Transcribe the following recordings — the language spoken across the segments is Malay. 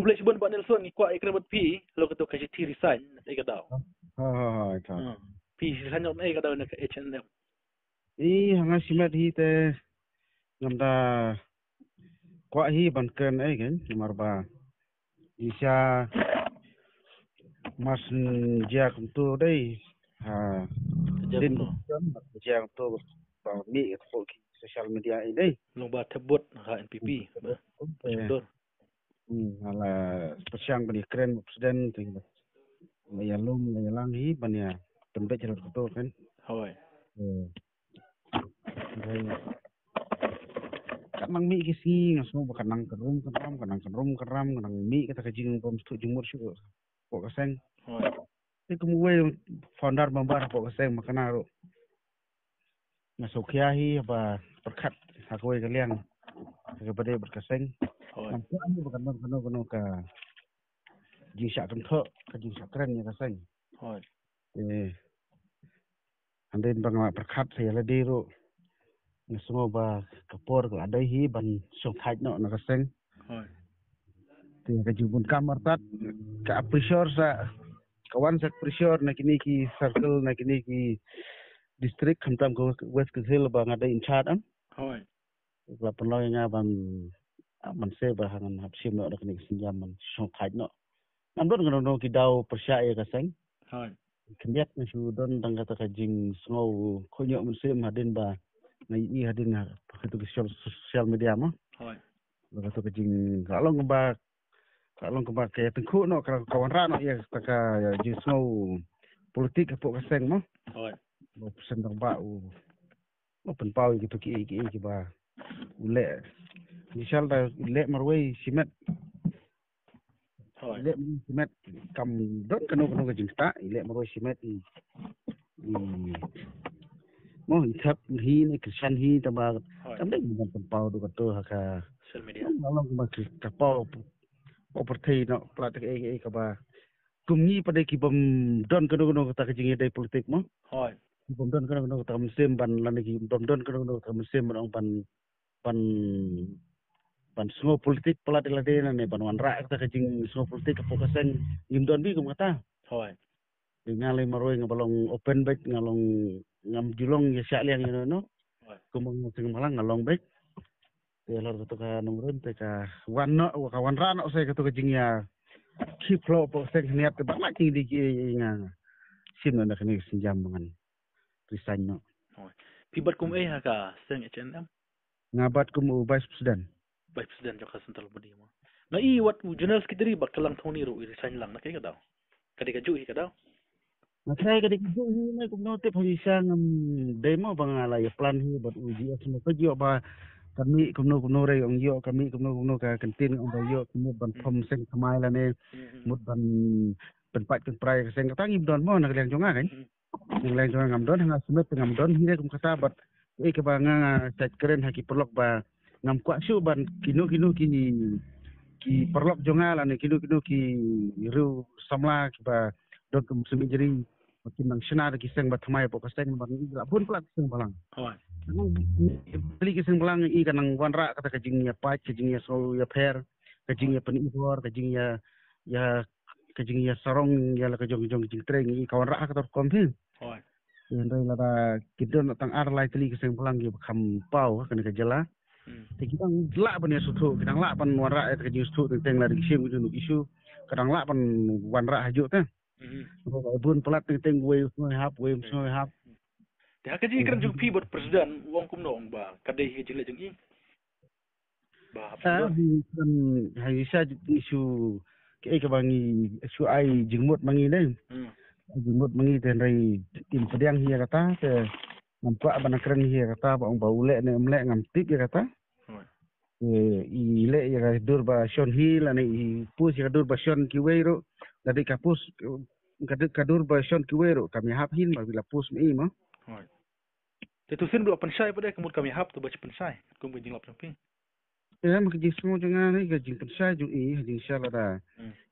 kumulay si Bon ba Nelson ikwa ikrabot pi lo kato kasi ti resign ay kadaw. Ita. Pi resign yok ay kadaw na ka H&M. Hanga simet hi te ngamda kwa hi banken ay gen marba isya mas jia kumtu dai ha din jia kumtu ba mi ko social media ai dai Long ba tebot ka NPP ba. Pasundor. Ala pasyang bani keren presiden ting mayalum mayalang hi bania tembe cerot kutu kan. Hoy. Kanang mi kisi ngaso kanang kerum kanang mi kata kajing pom stu jumur syu ko kaseng. Hoy. Ti kumuwe founder mambar ko kaseng makanaro. Ngaso kiahi ba perkat hakoi kaliang kepada berkaseng. Hoy. Nampu ani bukan ka jisha kentho ka jisha keren ya kaseng. Hoy. Anden bang perkat saya ladiro semua ba kapor ko adai hi ban song thaj no na kaseng. Hoy. Ti ka jubun kamar tat ka pressure sa kawan sa pressure na kini ki circle na kini ki district khamtam ko west kizil ba ngada in chat am. Hoy. La penloy nga ban se ba hangan hapsim no kini sinjam man song thaj no. Namdon ngono ki daw persya ya kaseng. Hoy. Kendiat na sudon tang kata kajing snow konyo musim hadin ba na i hadin na itu sosial media mah. Hoy. Kata kajing kalong ba kaya tengku no kawan ra no ya taka jing snow politik apa kaseng mah. Hoy. Mo pesen tang ba mo penpau gitu ki ba ule misal da ule marway simet. Hoy. Ile simet kam don kanu kajing sta ile marway simet mo hitap hi ni kisan hi taba tamde mo penpau do kato haka social media. Malong ba ka pau opportunity no platik ka ba kumni pada ki bom don kanu kata kajing dai politik mo. Hoy. Bom don kanu kata musim ban lagi bom don kanu kata musim ban pan semua politik pelat lade na ne pan wanra kata kajing semua politik ka fokusan yum don bi kum kata. Hoy. Ngalai maroi ngabalong open back ngalong ngam julong ya syak liang no. Kumang sing malang ngalong back. Te lor to ka nomron te ka wanno ka wanra no saya kata kajing ya keep flow po sing niat ba ma ki di nga sim na kani sinjam mangan resign no. Hoy. Pibat kum haka seng H&M. Ngabat kum vice president. Vice president jo ka central body mo. Na wat journalist kidiri bakalang thoni ro resign lang na kay kadaw. Kadi ka ju hi kadaw. Saya kadi ku ni ku no te pagisa ngam demo bangala ya plan hi bat uji asmo pagyo ba kami kuno re ong yo kami kuno ka kantin ong yo kuno ban pom seng kamai la ne mut ban penpat kan prai seng katangi don mo na kaliang jonga kan yang lain jonga ngam don hanga sumet ngam don hi kum kata bat ke ba nga set keren haki perlok ba ngam kwa su ban kino ki perlok jonga la ne kino ki ru samla ki ba don kum sumi jeri makin nang sena ki seng ba thamai po ka seng ban pun plat seng balang. Hoy. Beli kiseng belang i kanang wanra kata kajing ya pac kajing ya so ya per kajing ya penibor kajing ya kajing ya sarong ya la kajong jing treng i kawan ra kata kompil. Hoy. Ndai la da kidon tang ar lai teli kiseng belang gi kham pau kana kajala. Te kita la ban ya sutu kita la ban wanra et kajing sutu teng la kiseng ju isu kadang la ban wanra haju ta. Bun pelat teng we hap. Dah kaji kan jung pi buat presiden wong kum nong ba kadai hi jile jeng i. Ba kan hai sa isu ke bangi isu ai jengmut mangi dai. Jengmut mangi ten rai tim pedang hi kata te nampak bana keren hi kata ba ong baule ne mlek ngam tip ya kata. I le ya dur ba shon hi la ne i pus ya dur ba shon ki weiro dadi kapus kadur ba shon ki weiro kami hap hin ba bila pus mi ma. Tetusin dua pensai pada kemud kami hap tu baca pensai. Kum jing lap samping. Ya mak jing semua jangan ni jing pensai ju i jing shala da.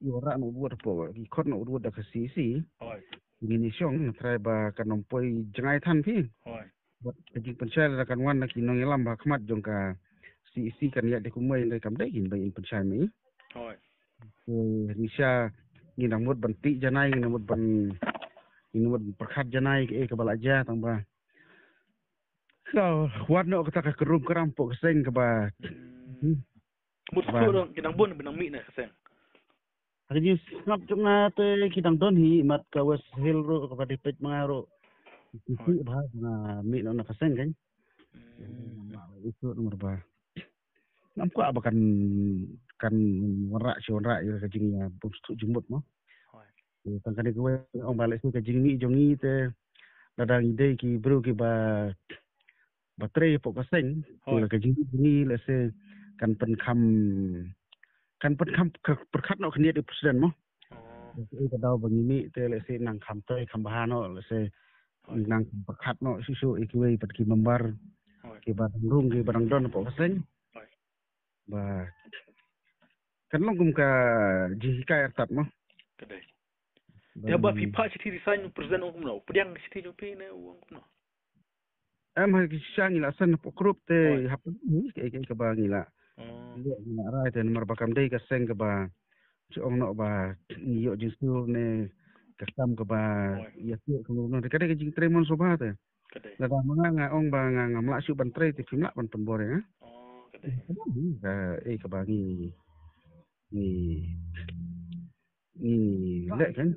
I ora no buat po i khot no buat da kasi. Hoi. Gini siong try ba kanom poi jangai than pi. Hoi. Buat jing pensai da kan wan nak nong lam ba khmat jong ka si kan ya de kumai dai kam dai in ba in pensai mi. Hoi. Risha nginamut banti janai nginamut perkhat janai ke balaja tang ba. So, warno kata ka kerum kerampok keseng ke ba. Mut su dong kinang bun binang mi na kaseng. Hari snap cuma te kidang don hi mat ka West Hill ro ka dipet mangaro. Isi ba na mi na kaseng kan. Itu nomor ba. Namko abakan kan warak si warak ya kajing ya bumstu jumut mo. Tang kani ko ong balik su kajing ni jongi te dadang ide ki bro ki ba baterai pok kaseng la kajing ni la se kan pen kham perkhat no khnia di presiden mo. Ka daw bangi mi te la se nang kham toi kham bahano la se nang perkhat no susu ikiwe pat ki membar ki badang rung ki badang don pok kaseng. Ba kan long kum ka jihika ertat mo. Kadai. Dia ba FIFA siti design presiden ong kumno. Pediang siti jupi na uang kumno. Em ha kisang ila san pokrup te hapun ni ke ba ngila. Ngila ra te nomor bakam dei ka seng ke ba ong no ba yo jisu ne kasam ke ba ya tu ko no de kade jing tremon so ba te. Kadai. Da nga ong ba nga mla su ban tre te fimla ban pembore ha. Kadai. Ke ba ni le kan.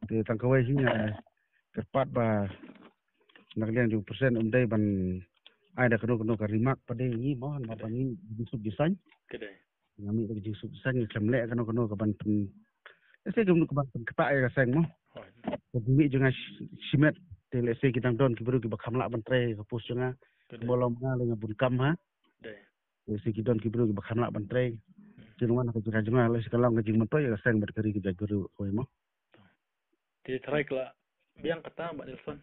Te tang kawai sini kerpat ba naklian yung persen dai ban ai da kano ka rimak pade ni mo na ban ni disub design Kadai. ngami da disub design kemle kano ka ban pen se gum ka ban pen kapa ai ka seng mo ko mi jonga simet te le se kitang don ki bru ki ba khamla ban tre ka pus jonga bolom nga le bun kam ha le se ki don ki bru ki ba khamla ban tre jonga na ka jonga le se ka long ka jing mon to ya seng ber kari ki ja guru ko mo Jadi try kala biang kata Mbak Nelson.